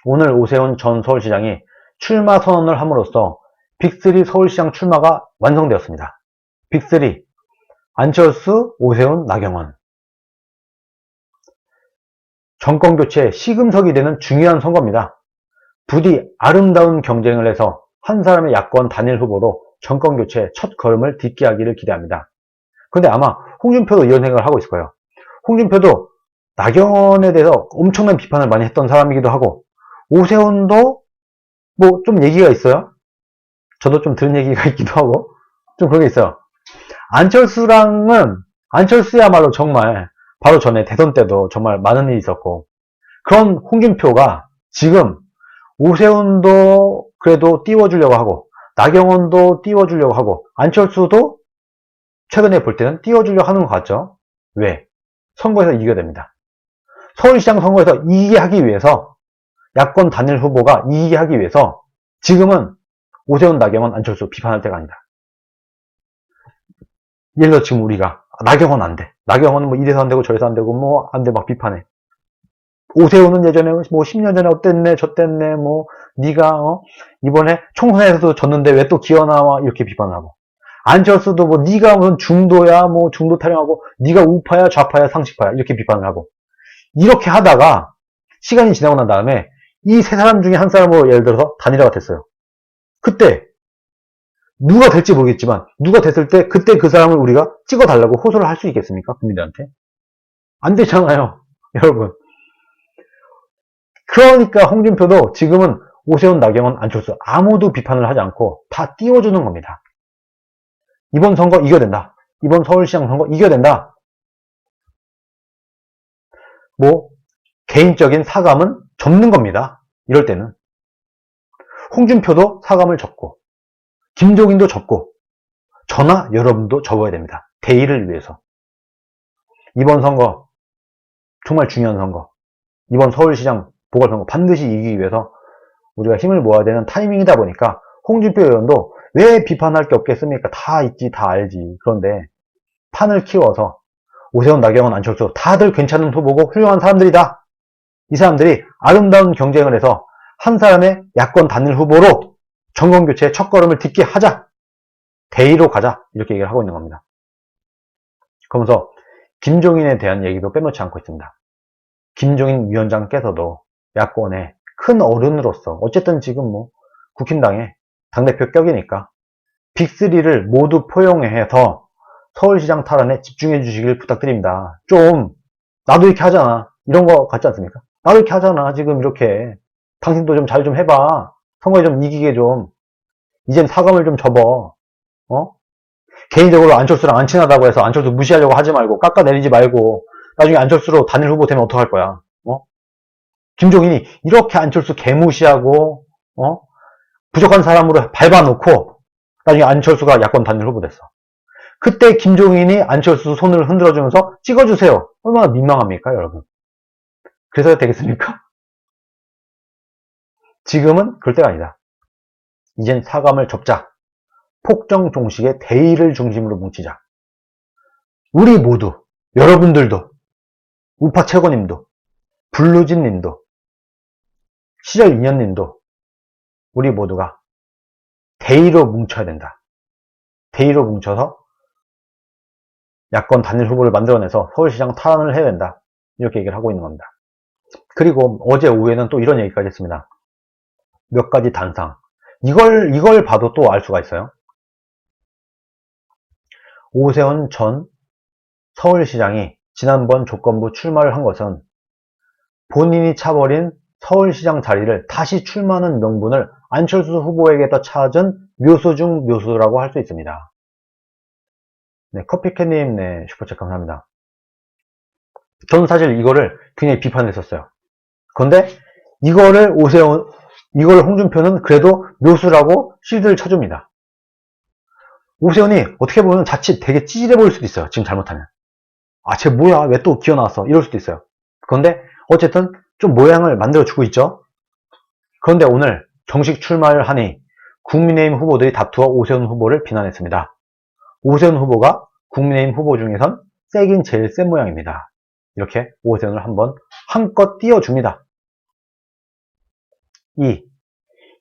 오늘 오세훈 전 서울시장이 출마 선언을 함으로써 빅3 서울시장 출마가 완성되었습니다. 빅3 안철수, 오세훈, 나경원. 정권교체 시금석이 되는 중요한 선거입니다. 부디 아름다운 경쟁을 해서 한 사람의 야권 단일 후보로 정권교체의 첫 걸음을 딛게 하기를 기대합니다. 근데 아마 홍준표도 이런 생각을 하고 있을 거예요. 홍준표도 나경원에 대해서 엄청난 비판을 많이 했던 사람이기도 하고, 오세훈도 뭐 좀 얘기가 있어요. 저도 좀 들은 얘기가 있기도 하고 좀 그런 게 있어요. 안철수야말로 정말 바로 전에 대선 때도 정말 많은 일이 있었고, 그런 홍준표가 지금 오세훈도 그래도 띄워주려고 하고, 나경원도 띄워주려고 하고, 안철수도 최근에 볼 때는 띄워주려고 하는 것 같죠. 왜? 선거에서 이겨야 됩니다. 서울시장 선거에서 이기게 하기 위해서, 야권 단일 후보가 이기게 하기 위해서 지금은 오세훈, 나경원, 안철수 비판할 때가 아니다. 예를 들어 지금 우리가 나경원 안 돼. 나경원은 뭐 이래서 안 되고 저래서 안 되고 뭐 안 돼 막 비판해. 오세훈은 예전에 뭐 10년 전에 어땠네 저땠네 뭐 네가 이번에 총선에서도 졌는데 왜 또 기어나와 이렇게 비판을 하고, 안철수도 뭐 네가 무슨 중도야 뭐 중도 타령하고 네가 우파야 좌파야 상식파야 이렇게 비판을 하고, 이렇게 하다가 시간이 지나고 난 다음에 이 세 사람 중에 한 사람으로 예를 들어서 단일화가 됐어요. 그때 누가 될지 모르겠지만 누가 됐을 때 그때 그 사람을 우리가 찍어달라고 호소를 할 수 있겠습니까? 국민들한테? 안 되잖아요. 여러분. 그러니까 홍준표도 지금은 오세훈, 나경원, 안철수 아무도 비판을 하지 않고 다 띄워주는 겁니다. 이번 선거 이겨야 된다. 이번 서울시장 선거 이겨야 된다. 뭐 개인적인 사감은 접는 겁니다. 이럴 때는. 홍준표도 사감을 접고, 김종인도 접고, 저나 여러분도 접어야 됩니다. 대의를 위해서. 이번 선거 정말 중요한 선거, 이번 서울시장 보궐선거 반드시 이기기 위해서 우리가 힘을 모아야 되는 타이밍이다 보니까 홍준표 의원도 왜 비판할 게 없겠습니까? 다 있지, 다 알지. 그런데 판을 키워서 오세훈, 나경원, 안철수 다들 괜찮은 후보고 훌륭한 사람들이다. 이 사람들이 아름다운 경쟁을 해서 한 사람의 야권 단일 후보로 정권교체의 첫걸음을 딛게 하자. 대의로 가자. 이렇게 얘기를 하고 있는 겁니다. 그러면서 김종인에 대한 얘기도 빼놓지 않고 있습니다. 김종인 위원장께서도 야권의 큰 어른으로서 어쨌든 지금 뭐 국힘당의 당대표 격이니까 빅3를 모두 포용해서 서울시장 탈환에 집중해 주시길 부탁드립니다. 좀 나도 이렇게 하잖아. 이런 거 같지 않습니까? 나도 이렇게 하잖아. 지금 이렇게. 당신도 좀 잘 좀 해봐. 선거에 좀 이기게 좀. 이젠 사감을 좀 접어. 개인적으로 안철수랑 안 친하다고 해서 안철수 무시하려고 하지 말고 깎아내리지 말고 나중에 안철수로 단일 후보 되면 어떡할 거야. 김종인이 이렇게 안철수 개무시하고 부족한 사람으로 밟아놓고 나중에 안철수가 야권 단일 후보 됐어. 그때 김종인이 안철수 손을 흔들어주면서 찍어주세요. 얼마나 민망합니까, 여러분? 그래서 되겠습니까? 지금은 그럴 때가 아니다. 이젠 사감을 접자. 폭정 종식의 대의를 중심으로 뭉치자. 우리 모두, 여러분들도, 우파 최고님도, 블루진님도, 시절 인연님도 우리 모두가 대의로 뭉쳐야 된다. 대의로 뭉쳐서 야권 단일 후보를 만들어내서 서울시장 탈환을 해야 된다. 이렇게 얘기를 하고 있는 겁니다. 그리고 어제 오후에는 또 이런 얘기까지 했습니다. 몇 가지 단상. 이걸 봐도 또 알 수가 있어요. 오세훈 전 서울시장이 지난번 조건부 출마를 한 것은 본인이 차버린 서울시장 자리를 다시 출마하는 명분을 안철수 후보에게서 찾은 묘수 중 묘수라고 할 수 있습니다. 네, 커피캣님, 네, 슈퍼챗 감사합니다. 저는 사실 이거를 굉장히 비판했었어요. 그런데 이거를 홍준표는 그래도 묘수라고 실드를 쳐줍니다. 오세훈이 어떻게 보면 자칫 되게 찌질해 보일 수도 있어요. 지금 잘못하면. 아, 쟤 뭐야? 왜 또 기어 나왔어? 이럴 수도 있어요. 그런데 어쨌든 좀 모양을 만들어주고 있죠. 그런데 오늘 정식 출마를 하니 국민의힘 후보들이 다투어 오세훈 후보를 비난했습니다. 오세훈 후보가 국민의힘 후보 중에선 세긴 제일 센 모양입니다. 이렇게 오세훈을 한번 한껏 띄워줍니다. 2.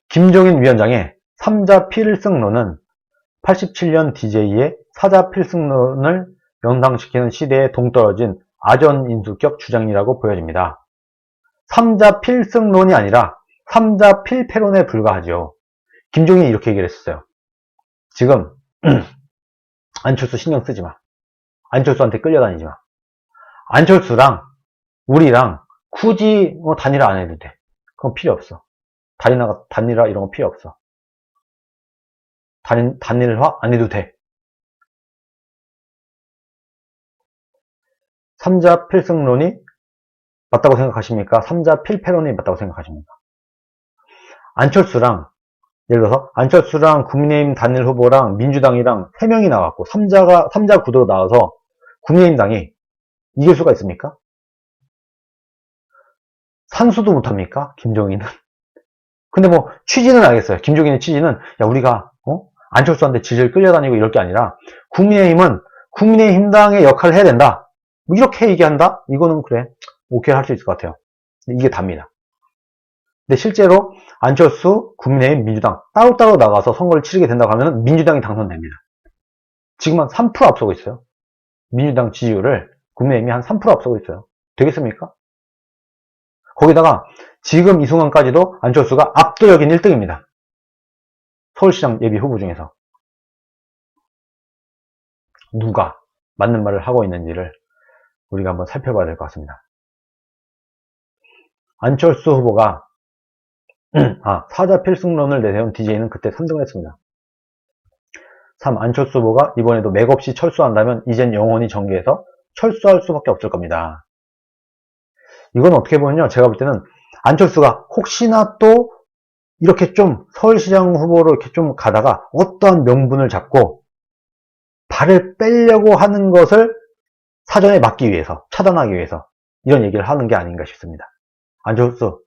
김종인 위원장의 3자 필승론은 87년 DJ의 4자 필승론을 연상시키는 시대에 동떨어진 아전인수격 주장이라고 보여집니다. 3자 필승론이 아니라 3자 필패론에 불과하죠. 김종인이 이렇게 얘기를 했었어요. 지금 안철수 신경 쓰지 마. 안철수한테 끌려다니지 마. 안철수랑 우리랑 굳이 단일화 안 해도 돼. 그건 필요 없어. 단일화 이런 거 필요 없어. 단일화 안 해도 돼. 3자 필승론이 맞다고 생각하십니까? 3자 필패론이 맞다고 생각하십니까? 안철수랑 예를 들어서 안철수랑 국민의힘 단일 후보랑 민주당이랑 3명이 나왔고 3자 구도로 나와서 국민의힘당이 이길 수가 있습니까? 산수도 못합니까? 김종인은. 근데 뭐 취지는 알겠어요. 김종인의 취지는 야 우리가 안철수한테 질질 끌려다니고 이럴 게 아니라 국민의힘은 국민의힘당의 역할을 해야 된다. 뭐 이렇게 얘기한다? 이거는 그래 오케이 할 수 있을 것 같아요. 이게 답니다. 근데 실제로 안철수, 국민의힘, 민주당 따로따로 나가서 선거를 치르게 된다고 하면 민주당이 당선됩니다. 지금 한 3% 앞서고 있어요. 민주당 지지율을 국민의힘이 한 3% 앞서고 있어요. 되겠습니까? 거기다가 지금 이 순간까지도 안철수가 압도적인 1등입니다. 서울시장 예비 후보 중에서. 누가 맞는 말을 하고 있는지를 우리가 한번 살펴봐야 될 것 같습니다. 안철수 후보가 4자 필승론을 내세운 DJ는 그때 3등을 했습니다. 3. 안철수 후보가 이번에도 맥없이 철수한다면 이젠 영원히 정계에서 철수할 수밖에 없을 겁니다. 이건 어떻게 보면요. 제가 볼 때는 안철수가 혹시나 또 이렇게 좀 서울시장 후보로 이렇게 좀 가다가 어떠한 명분을 잡고 발을 빼려고 하는 것을 사전에 막기 위해서, 차단하기 위해서 이런 얘기를 하는 게 아닌가 싶습니다. 안철수,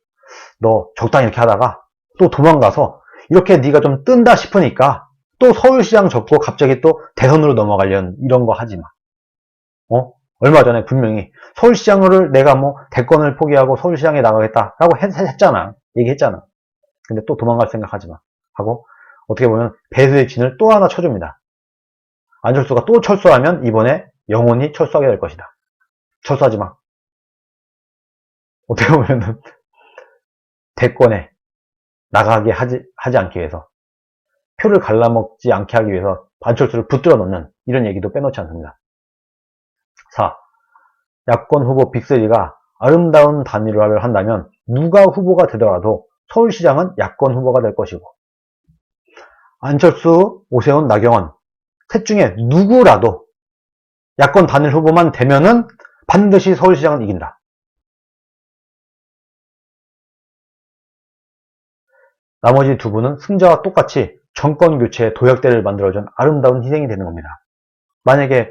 너 적당히 이렇게 하다가 또 도망가서 이렇게 네가 좀 뜬다 싶으니까 또 서울시장 접고 갑자기 또 대선으로 넘어가려는 이런 거 하지 마. 얼마 전에 분명히 서울시장을 내가 뭐 대권을 포기하고 서울시장에 나가겠다라고 했잖아. 얘기했잖아. 근데 또 도망갈 생각하지 마. 하고 어떻게 보면 배수의 진을 또 하나 쳐줍니다. 안철수가 또 철수하면 이번에 영원히 철수하게 될 것이다. 철수하지 마. 어떻게 보면은 대권에 나가게 하지 않기 위해서 표를 갈라먹지 않게 하기 위해서 안철수를 붙들어 놓는 이런 얘기도 빼놓지 않습니다. 4. 야권 후보 빅3가 아름다운 단일화를 한다면 누가 후보가 되더라도 서울시장은 야권 후보가 될 것이고 안철수, 오세훈, 나경원 셋 중에 누구라도 야권 단일 후보만 되면은 반드시 서울시장은 이긴다. 나머지 두 분은 승자와 똑같이 정권교체의 도약대를 만들어준 아름다운 희생이 되는 겁니다. 만약에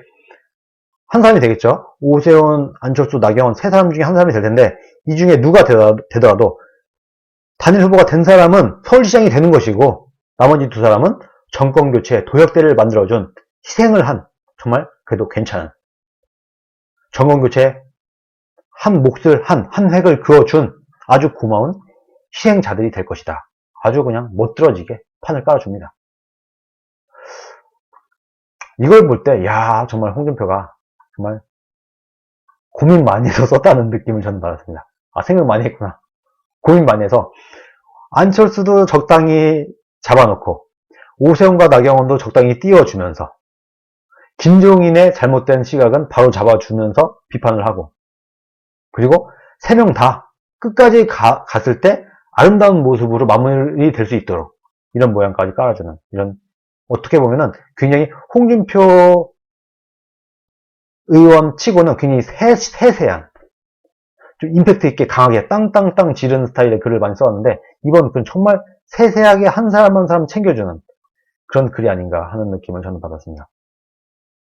한 사람이 되겠죠. 오세훈, 안철수, 나경원 세 사람 중에 한 사람이 될 텐데 이 중에 누가 되더라도 단일 후보가 된 사람은 서울시장이 되는 것이고 나머지 두 사람은 정권교체의 도약대를 만들어준 희생을 한 정말 그래도 괜찮은 정권교체의 한 몫을 한 획을 그어준 아주 고마운 희생자들이 될 것이다. 아주 그냥 멋들어지게 판을 깔아줍니다. 이걸 볼 때, 야, 정말 홍준표가 정말 고민 많이 해서 썼다는 느낌을 저는 받았습니다. 생각 많이 했구나. 고민 많이 해서 안철수도 적당히 잡아놓고 오세훈과 나경원도 적당히 띄워주면서 김종인의 잘못된 시각은 바로 잡아주면서 비판을 하고 그리고 세 명 다 끝까지 갔을 때 아름다운 모습으로 마무리될 수 있도록 이런 모양까지 깔아주는 이런 어떻게 보면은 굉장히 홍준표 의원 치고는 굉장히 세세한 좀 임팩트 있게 강하게 땅땅땅 지르는 스타일의 글을 많이 써왔는데 이번 글은 정말 세세하게 한 사람 한 사람 챙겨주는 그런 글이 아닌가 하는 느낌을 저는 받았습니다.